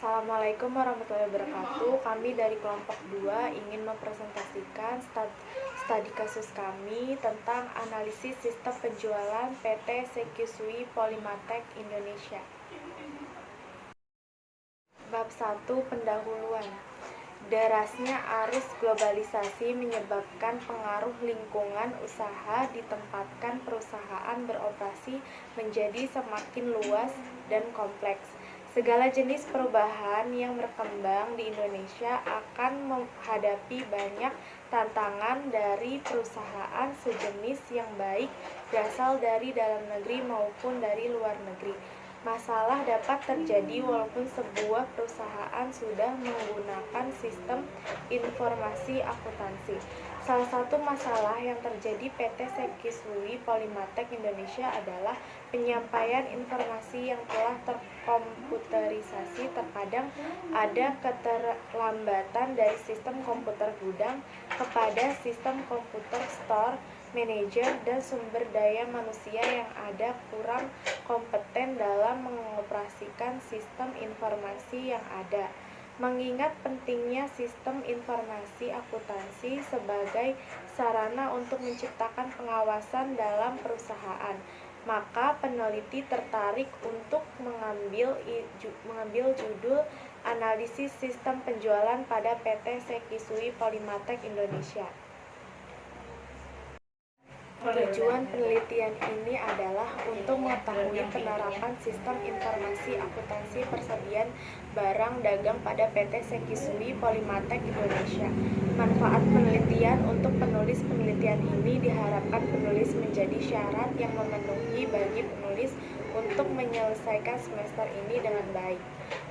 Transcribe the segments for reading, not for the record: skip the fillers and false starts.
Assalamualaikum warahmatullahi wabarakatuh. Kami dari kelompok 2 ingin mempresentasikan studi kasus kami tentang analisis sistem penjualan PT Sekisui Polymatech Indonesia. Bab 1 Pendahuluan. Derasnya arus globalisasi menyebabkan pengaruh lingkungan usaha ditempatkan perusahaan beroperasi menjadi semakin luas dan kompleks. Segala jenis perubahan yang berkembang di Indonesia akan menghadapi banyak tantangan dari perusahaan sejenis yang baik berasal dari dalam negeri maupun dari luar negeri. Masalah dapat terjadi walaupun sebuah perusahaan sudah menggunakan sistem informasi akuntansi. Salah satu masalah yang terjadi PT Sekisui Polymatech Indonesia adalah penyampaian informasi yang telah terkomputerisasi. Terkadang ada keterlambatan dari sistem komputer gudang kepada sistem komputer store manajer, dan sumber daya manusia yang ada kurang kompeten dalam mengoperasikan sistem informasi yang ada. Mengingat pentingnya sistem informasi akuntansi sebagai sarana untuk menciptakan pengawasan dalam perusahaan, maka peneliti tertarik untuk mengambil judul analisis sistem penjualan pada PT Sekisui Polymatech Indonesia. Tujuan penelitian ini adalah untuk mengetahui penerapan sistem informasi akuntansi persediaan barang dagang pada PT Sekisui Polymatech Indonesia. Manfaat penelitian. Untuk penulis penelitian ini diharapkan penulis menjadi syarat yang memenuhi bagi penulis untuk menyelesaikan semester ini dengan baik.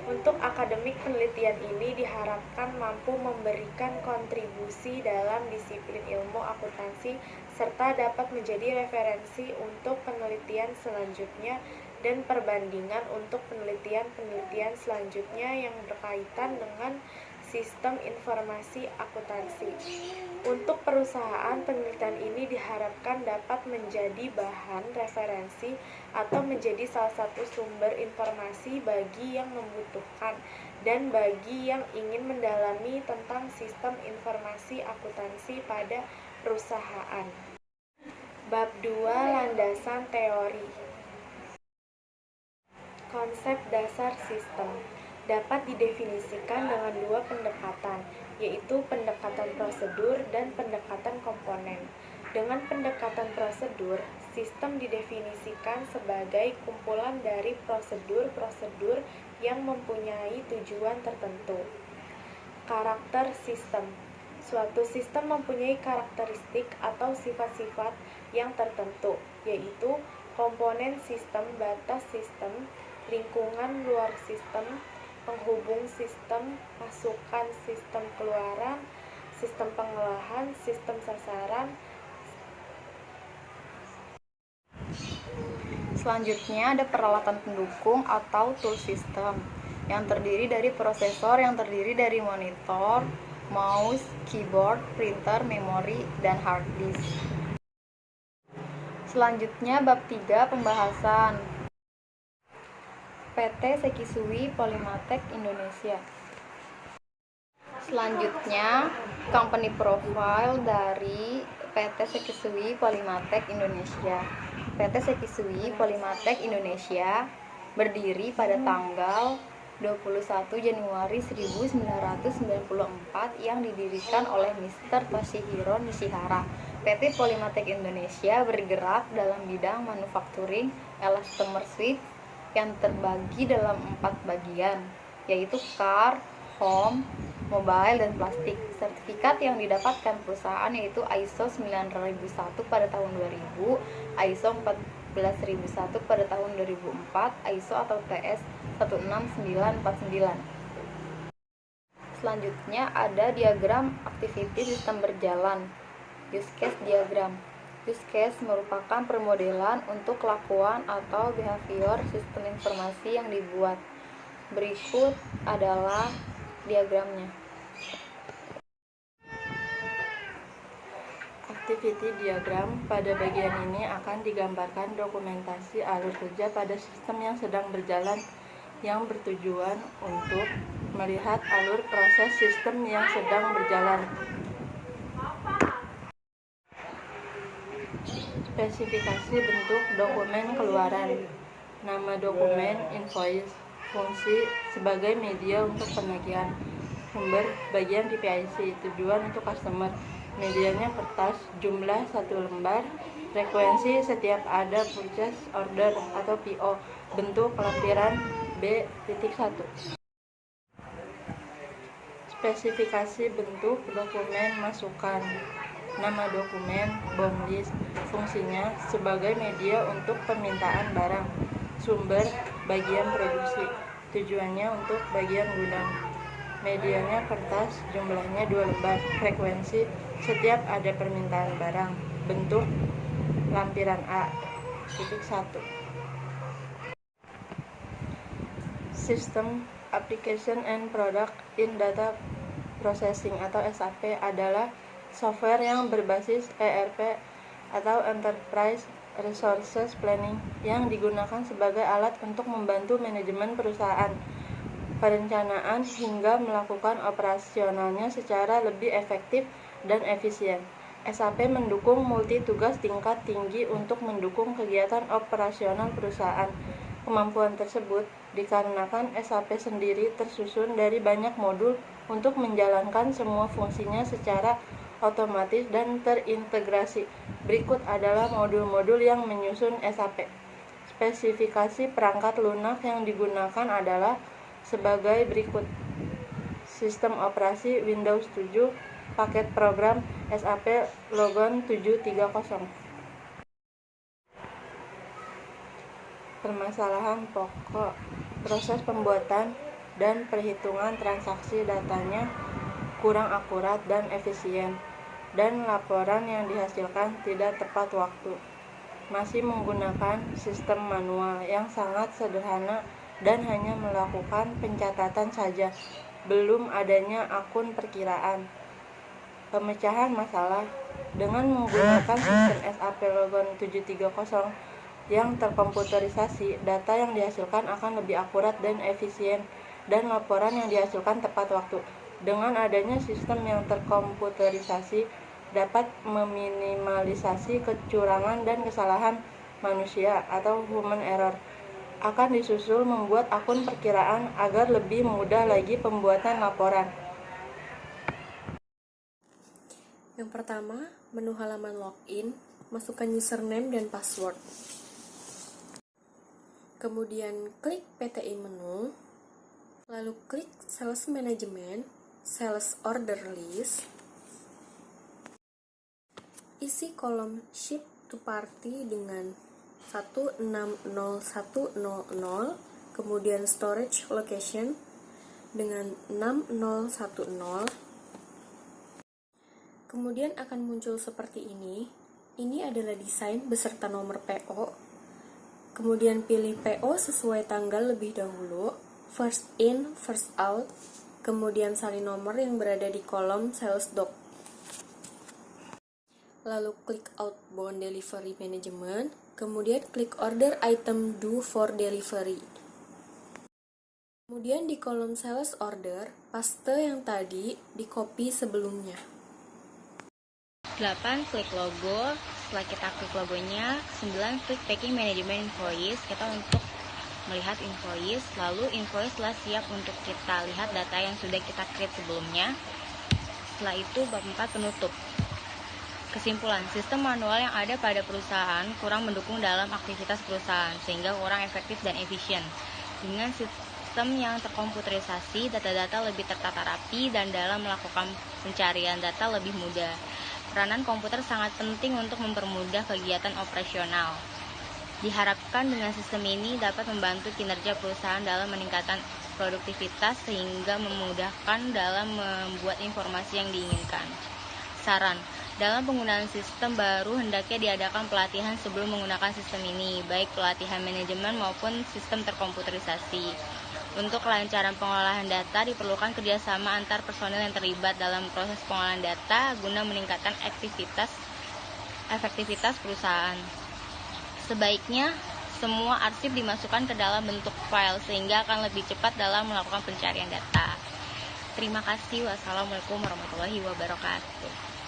Untuk akademik, penelitian ini diharapkan mampu memberikan kontribusi dalam disiplin ilmu akuntansi serta dapat menjadi referensi untuk penelitian selanjutnya dan perbandingan untuk penelitian selanjutnya yang berkaitan dengan sistem informasi akuntansi. Untuk perusahaan, penelitian ini diharapkan dapat menjadi bahan referensi atau menjadi salah satu sumber informasi bagi yang membutuhkan dan bagi yang ingin mendalami tentang sistem informasi akuntansi pada perusahaan. Bab 2 Landasan teori. Konsep dasar sistem dapat didefinisikan dengan dua pendekatan, yaitu pendekatan prosedur dan pendekatan komponen. Dengan pendekatan prosedur, sistem didefinisikan sebagai kumpulan dari prosedur-prosedur yang mempunyai tujuan tertentu. Karakter sistem. Suatu sistem mempunyai karakteristik atau sifat-sifat yang tertentu, yaitu komponen sistem, batas sistem, lingkungan luar sistem, penghubung sistem, masukan sistem keluaran, sistem pengolahan, sistem sasaran. Selanjutnya ada peralatan pendukung atau tool system yang terdiri dari prosesor yang terdiri dari monitor, mouse, keyboard, printer, memori, dan hard disk. Selanjutnya bab 3 pembahasan PT Sekisui Polymatech Indonesia. Selanjutnya company profile dari PT Sekisui Polymatech Indonesia. PT Sekisui Polymatech Indonesia berdiri pada tanggal 21 Januari 1994 yang didirikan oleh Mr. Toshihiro Nishihara. PT Polymatech Indonesia bergerak dalam bidang manufacturing elastomer switch yang terbagi dalam 4 bagian, yaitu car, home, mobile, dan plastik. Sertifikat yang didapatkan perusahaan yaitu ISO 9001 pada tahun 2000, ISO 14001 pada tahun 2004, ISO atau TS 16949. Selanjutnya ada diagram activity sistem berjalan, use case diagram. Use case merupakan permodelan untuk kelakuan atau behavior sistem informasi yang dibuat. Berikut adalah diagramnya. Activity diagram. Pada bagian ini akan digambarkan dokumentasi alur kerja pada sistem yang sedang berjalan yang bertujuan untuk melihat alur proses sistem yang sedang berjalan. Spesifikasi bentuk dokumen keluaran. Nama dokumen, invoice, fungsi sebagai media untuk penagihan, sumber bagian PPIC, tujuan untuk customer, medianya kertas, jumlah 1 lembar, frekuensi setiap ada purchase order atau PO, bentuk lampiran B.1. Spesifikasi bentuk dokumen masukan. Nama dokumen, BOM list, fungsinya sebagai media untuk permintaan barang, sumber bagian produksi, tujuannya untuk bagian gudang, medianya kertas, jumlahnya 2 lembar, frekuensi setiap ada permintaan barang, bentuk lampiran A.1. System Application and Product in Data Processing atau SAP adalah software yang berbasis ERP atau Enterprise Resources Planning yang digunakan sebagai alat untuk membantu manajemen perusahaan, perencanaan hingga melakukan operasionalnya secara lebih efektif dan efisien. SAP mendukung multi tugas tingkat tinggi untuk mendukung kegiatan operasional perusahaan. Kemampuan tersebut dikarenakan SAP sendiri tersusun dari banyak modul untuk menjalankan semua fungsinya secara otomatis dan terintegrasi. Berikut adalah modul-modul yang menyusun SAP. Spesifikasi perangkat lunak yang digunakan adalah sebagai berikut. Sistem operasi Windows 7, paket program SAP Logon 730. Permasalahan pokok. Proses pembuatan dan perhitungan transaksi datanya kurang akurat dan efisien, dan laporan yang dihasilkan tidak tepat waktu. Masih menggunakan sistem manual yang sangat sederhana dan hanya melakukan pencatatan saja, belum adanya akun perkiraan. Pemecahan masalah. Dengan menggunakan sistem SAP Logon 730 yang terkomputerisasi, data yang dihasilkan akan lebih akurat dan efisien, dan laporan yang dihasilkan tepat waktu. Dengan adanya sistem yang terkomputerisasi, dapat meminimalisasi kecurangan dan kesalahan manusia atau human error. Akan disusul membuat akun perkiraan agar lebih mudah lagi pembuatan laporan. Yang pertama, menu halaman login, masukkan username dan password. Kemudian klik PTI menu, lalu klik Sales Management, Sales Order List, isi kolom Ship to Party dengan 160100, kemudian Storage Location dengan 6010. Kemudian akan muncul seperti ini. Ini adalah desain beserta nomor PO. Kemudian pilih PO sesuai tanggal lebih dahulu, first in, first out, kemudian salin nomor yang berada di kolom Sales Doc. Lalu klik Outbound Delivery Management, kemudian klik Order Item Due for Delivery. Kemudian di kolom Sales Order, paste yang tadi di copy sebelumnya. 8. Klik logo. Setelah kita klik logonya, 9. Klik Packing Management Invoice. Kita untuk melihat invoice, lalu invoice telah siap untuk kita lihat data yang sudah kita create sebelumnya. Setelah itu bab 4 penutup. Kesimpulan, sistem manual yang ada pada perusahaan kurang mendukung dalam aktivitas perusahaan, sehingga kurang efektif dan efisien. Dengan sistem yang terkomputerisasi, data-data lebih tertata rapi dan dalam melakukan pencarian data lebih mudah. Peranan komputer sangat penting untuk mempermudah kegiatan operasional. Diharapkan dengan sistem ini dapat membantu kinerja perusahaan dalam meningkatkan produktivitas sehingga memudahkan dalam membuat informasi yang diinginkan. Saran, dalam penggunaan sistem baru hendaknya diadakan pelatihan sebelum menggunakan sistem ini, baik pelatihan manajemen maupun sistem terkomputerisasi. Untuk kelancaran pengolahan data diperlukan kerjasama antar personil yang terlibat dalam proses pengolahan data guna meningkatkan efektivitas perusahaan. Sebaiknya semua arsip dimasukkan ke dalam bentuk file sehingga akan lebih cepat dalam melakukan pencarian data. Terima kasih. Wassalamualaikum warahmatullahi wabarakatuh.